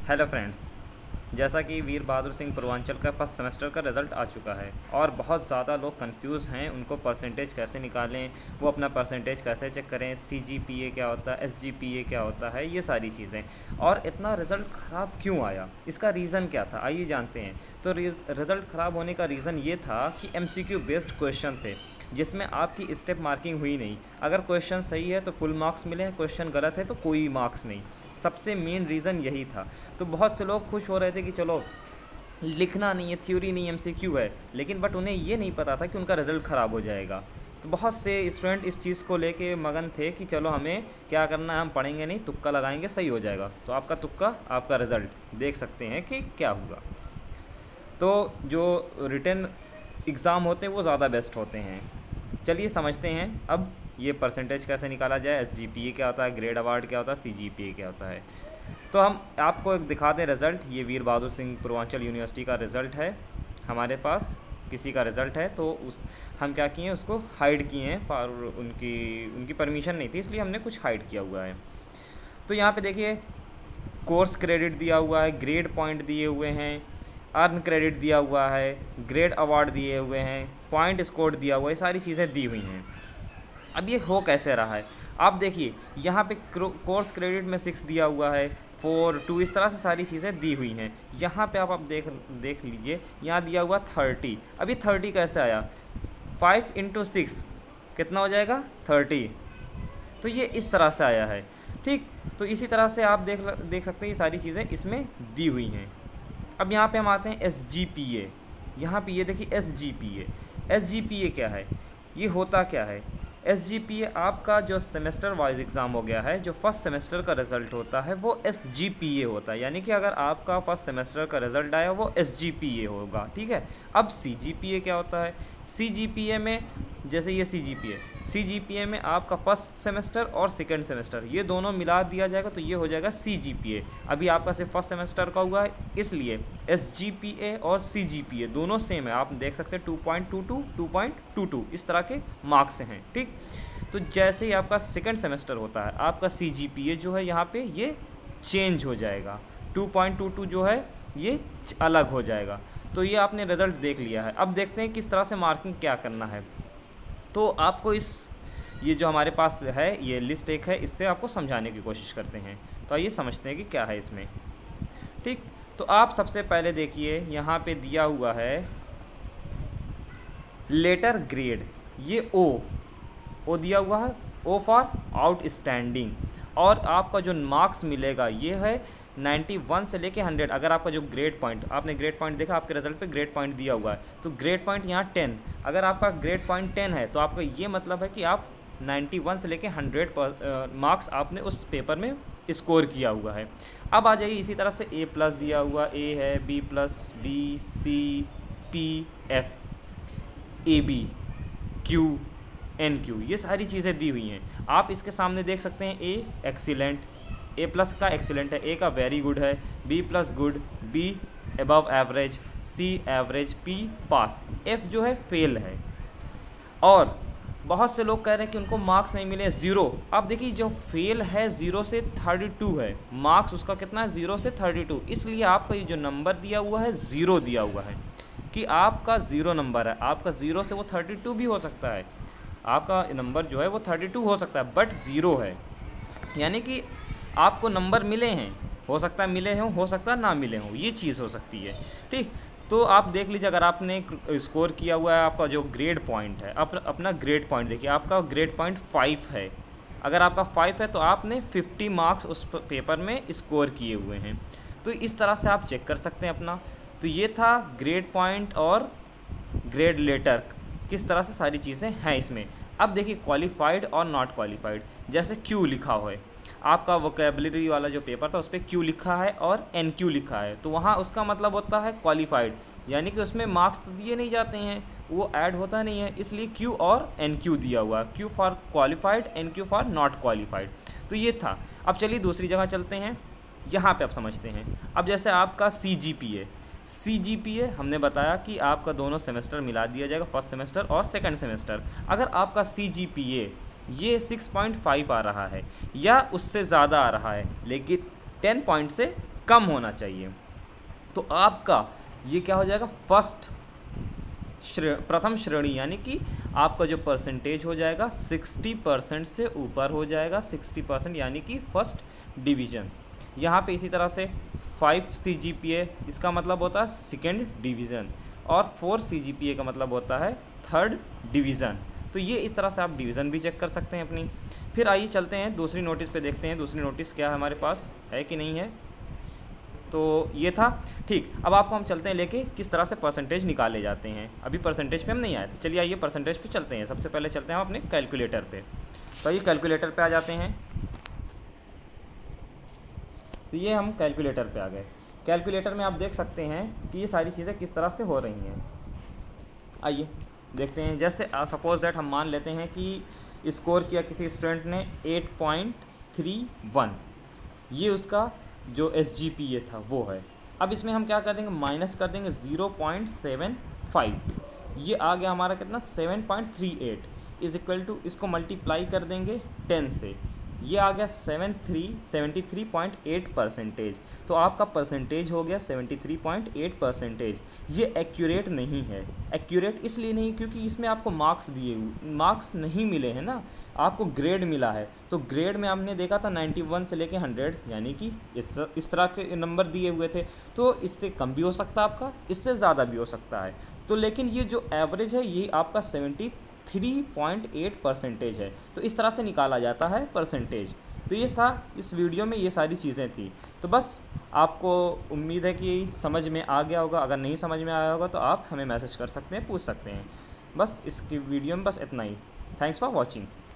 Hello friends, जैसा कि वीर बहादुर सिंह पूर्वांचल का फर्स्ट सेमेस्टर का रिज़ल्ट आ चुका है और बहुत ज़्यादा लोग कंफ्यूज हैं। उनको परसेंटेज कैसे निकालें, वो अपना परसेंटेज कैसे चेक करें, सीजीपीए क्या होता है, एसजीपीए क्या होता है, ये सारी चीज़ें। और इतना रिज़ल्ट ख़राब क्यों आया, इसका रीज़न क्या था, आइए जानते हैं। तो रिज़ल्ट ख़राब होने का रीज़न ये था कि एमसीक्यू बेस्ड क्वेश्चन थे जिसमें आपकी स्टेप मार्किंग हुई नहीं। अगर क्वेश्चन सही है तो फुल मार्क्स मिले, क्वेश्चन गलत है तो कोई मार्क्स नहीं। सबसे मेन रीज़न यही था। तो बहुत से लोग खुश हो रहे थे कि चलो लिखना नहीं है, थ्योरी नहीं, एमसीक्यू है, लेकिन बट उन्हें ये नहीं पता था कि उनका रिज़ल्ट ख़राब हो जाएगा। तो बहुत से स्टूडेंट इस चीज़ को लेके मगन थे कि चलो हमें क्या करना है, हम पढ़ेंगे नहीं, तुक्का लगाएंगे, सही हो जाएगा। तो आपका तुक्का, आपका रिज़ल्ट देख सकते हैं कि क्या हुआ। तो जो रिटन एग्ज़ाम होते हैं वो ज़्यादा बेस्ट होते हैं। चलिए समझते हैं अब ये परसेंटेज कैसे निकाला जाए, एसजीपीए क्या होता है, ग्रेड अवार्ड क्या होता है, सीजीपीए क्या होता है। तो हम आपको एक दिखा दें रिज़ल्ट। ये वीर बहादुर सिंह पूर्वांचल यूनिवर्सिटी का रिज़ल्ट है। हमारे पास किसी का रिज़ल्ट है तो उस हम क्या किए हैं, उसको हाइड किए हैं। फॉर उनकी परमिशन नहीं थी, इसलिए हमने कुछ हाइड किया हुआ है। तो यहाँ पे देखिए, कोर्स क्रेडिट दिया हुआ है, ग्रेड पॉइंट दिए हुए हैं, अर्न क्रेडिट दिया हुआ है, ग्रेड अवार्ड दिए हुए हैं, पॉइंट स्कोर दिया हुआ है, ये सारी चीज़ें दी हुई हैं। अब ये हो कैसे रहा है, आप देखिए यहाँ पे कोर्स क्रेडिट में 6 दिया हुआ है, 4, 2, इस तरह से सारी चीज़ें दी हुई हैं। यहाँ पे आप देख लीजिए, यहाँ दिया हुआ 30। अभी 30 कैसे आया, 5 × 6 कितना हो जाएगा, 30। तो ये इस तरह से आया है, ठीक। तो इसी तरह से आप देख सकते हैं ये सारी चीज़ें इसमें दी हुई हैं। अब यहाँ पे हम आते हैं एसजीपीए। यहाँ पे ये देखिए एसजीपीए। एसजीपीए क्या है, ये होता क्या है। एसजीपीए आपका जो सेमेस्टर वाइज एग्ज़ाम हो गया है, जो फर्स्ट सेमेस्टर का रिज़ल्ट होता है वो एसजीपीए होता है। यानी कि अगर आपका फर्स्ट सेमेस्टर का रिज़ल्ट आया वो एसजीपीए होगा, ठीक है। अब सीजीपीए क्या होता है, सीजीपीए में जैसे ये सीजीपीए में आपका फर्स्ट सेमेस्टर और सेकंड सेमेस्टर ये दोनों मिला दिया जाएगा तो ये हो जाएगा सीजीपीए। अभी आपका सिर्फ फर्स्ट सेमेस्टर का हुआ है, इसलिए एसजीपीए और सीजीपीए दोनों सेम है। आप देख सकते हैं 2.22, 2.22 इस तरह के मार्क्स हैं, ठीक। तो जैसे ही आपका सेकंड सेमेस्टर होता है, आपका सीजीपीए जो है यहाँ पे ये चेंज हो जाएगा, 2.22 जो है ये अलग हो जाएगा। तो ये आपने रिज़ल्ट देख लिया है। अब देखते हैं किस तरह से मार्किंग क्या करना है। तो आपको ये जो हमारे पास है ये लिस्ट एक है, इससे आपको समझाने की कोशिश करते हैं। तो आइए समझते हैं कि क्या है इसमें, ठीक। तो आप सबसे पहले देखिए यहाँ पे दिया हुआ है लेटर ग्रेड, ये ओ दिया हुआ है, ओ फॉर आउटस्टैंडिंग। और आपका जो मार्क्स मिलेगा ये है 91 से लेके 100। अगर आपका जो ग्रेड पॉइंट, आपने ग्रेड पॉइंट देखा, आपके रिजल्ट पे ग्रेड पॉइंट दिया हुआ है, तो ग्रेड पॉइंट यहाँ 10। अगर आपका ग्रेड पॉइंट 10 है तो आपका ये मतलब है कि आप 91 से लेके 100 मार्क्स आपने उस पेपर में स्कोर किया हुआ है। अब आ जाइए इसी तरह से A+ दिया हुआ, A है, B+, B, C, P, F, AB, Q, NQ, ये सारी चीज़ें दी हुई हैं। आप इसके सामने देख सकते हैं A एक्सीलेंट, A+ का एक्सीलेंट है, A का वेरी गुड है, B+ good, B above average, C average, P पास, F जो है फेल है। और बहुत से लोग कह रहे हैं कि उनको मार्क्स नहीं मिले, 0। आप देखिए जो फेल है 0 से 32 है, मार्क्स उसका कितना है, 0 से 32। इसलिए आपका ये जो नंबर दिया हुआ है 0 दिया हुआ है कि आपका 0 नंबर है। आपका 0 से वो 32 भी हो सकता है, आपका नंबर जो है वो 32 हो सकता है, बट 0 है। यानी कि आपको नंबर मिले हैं, हो सकता है मिले हों, हो सकता है ना मिले हों, ये चीज़ हो सकती है, ठीक। तो आप देख लीजिए, अगर आपने स्कोर किया हुआ है, आपका जो ग्रेड पॉइंट है, अपना ग्रेड पॉइंट देखिए, आपका ग्रेड पॉइंट 5 है। अगर आपका 5 है तो आपने 50 मार्क्स उस पेपर में स्कोर किए हुए हैं। तो इस तरह से आप चेक कर सकते हैं अपना। तो ये था ग्रेड पॉइंट और ग्रेड लेटर, किस तरह से सारी चीज़ें हैं इसमें। अब देखिए क्वालिफाइड और नॉट क्वालिफाइड, जैसे क्यू लिखा हुआ है, आपका वोकेबलरी वाला जो पेपर था उस पर क्यू लिखा है और NQ लिखा है, तो वहाँ उसका मतलब होता है क्वालिफाइड। यानी कि उसमें मार्क्स तो दिए नहीं जाते हैं, वो ऐड होता नहीं है, इसलिए Q और NQ दिया हुआ है, Q for qualified, NQ for not qualified. तो ये था। अब चलिए दूसरी जगह चलते हैं, यहाँ पे आप समझते हैं। अब जैसे आपका CGPA हमने बताया कि आपका दोनों सेमेस्टर मिला दिया जाएगा, फर्स्ट सेमेस्टर और सेकंड सेमेस्टर। अगर आपका CGPA ये 6.5 आ रहा है या उससे ज़्यादा आ रहा है, लेकिन 10 पॉइंट से कम होना चाहिए। तो आपका ये क्या हो जाएगा, प्रथम श्रेणी, यानी कि आपका जो परसेंटेज हो जाएगा 60% से ऊपर हो जाएगा, 60% यानी कि फर्स्ट डिवीज़न। यहाँ पे इसी तरह से 5 CGPA इसका मतलब होता है सेकेंड डिवीज़न, और 4 CGPA का मतलब होता है थर्ड डिवीज़न। तो ये इस तरह से आप डिवीज़न भी चेक कर सकते हैं अपनी। फिर आइए चलते हैं दूसरी नोटिस पे, देखते हैं दूसरी नोटिस क्या है हमारे पास, है कि नहीं है। तो ये था, ठीक। अब आपको हम चलते हैं लेके किस तरह से परसेंटेज निकाले जाते हैं। अभी परसेंटेज पे हम नहीं आए थे, चलिए आइए परसेंटेज पे चलते हैं। सबसे पहले चलते हैं हम अपने कैलकुलेटर पे। तो ये कैलकुलेटर पे आ जाते हैं। तो ये हम कैलकुलेटर पे आ गए। कैलकुलेटर में आप देख सकते हैं कि ये सारी चीज़ें किस तरह से हो रही हैं। आइए देखते हैं। जैसे सपोज दैट हम मान लेते हैं कि स्कोर किया किसी स्टूडेंट ने 8.31, ये उसका जो SGPA था वो है। अब इसमें हम क्या कर देंगे, माइनस कर देंगे 0.75, ये आ गया हमारा कितना 7.38 इज इक्वल टू, इसको मल्टीप्लाई कर देंगे 10 से, ये आ गया 73.8%। तो आपका परसेंटेज हो गया 73.8%। ये एक्यूरेट नहीं है। एक्यूरेट इसलिए नहीं क्योंकि इसमें आपको मार्क्स नहीं मिले हैं ना, आपको ग्रेड मिला है। तो ग्रेड में हमने देखा था 91 से लेके 100, यानी कि इस तरह के नंबर दिए हुए थे। तो इससे कम भी हो सकता है आपका, इससे ज़्यादा भी हो सकता है। तो लेकिन ये जो एवरेज है ये आपका 73.8% है। तो इस तरह से निकाला जाता है परसेंटेज। तो ये था इस वीडियो में, ये सारी चीज़ें थी। तो बस आपको उम्मीद है कि समझ में आ गया होगा। अगर नहीं समझ में आया होगा तो आप हमें मैसेज कर सकते हैं, पूछ सकते हैं। बस इसकी वीडियो में बस इतना ही। Thanks for watching.